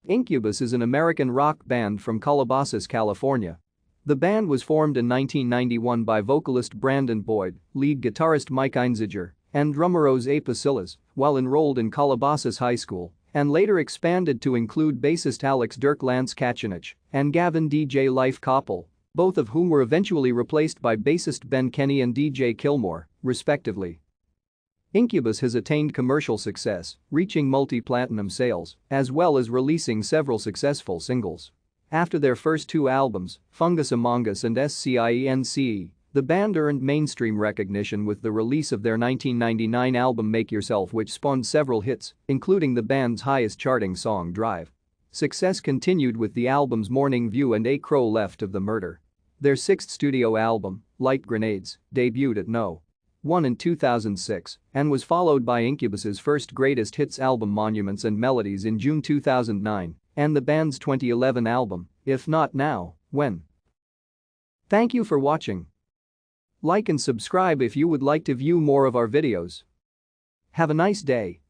Incubus is an American rock band from Calabasas, California. The band was formed in 1991 by vocalist Brandon Boyd, lead guitarist Mike Einziger, and drummer José Pasillas, while enrolled in Calabasas High School, and later expanded to include bassist Dirk Lance Katunich and Gavin DJ Lyfe Koppell, both of whom were eventually replaced by bassist Kenney and DJ Kilmore, respectively. Incubus has attained commercial success, reaching multi-platinum sales, as well as releasing several successful singles. After their first two albums, Fungus Among Us and SCIENCE, the band earned mainstream recognition with the release of their 1999 album Make Yourself, which spawned several hits, including the band's highest charting song Drive. Success continued with the albums Morning View and A Crow Left of the Murder. Their sixth studio album, Light Grenades, debuted at No. 1 in 2006 and was followed by Incubus's first greatest hits album Monuments and Melodies in June 2009 and the band's 2011 album, If Not Now, When. Thank you for watching. Like and subscribe if you would like to view more of our videos. Have a nice day.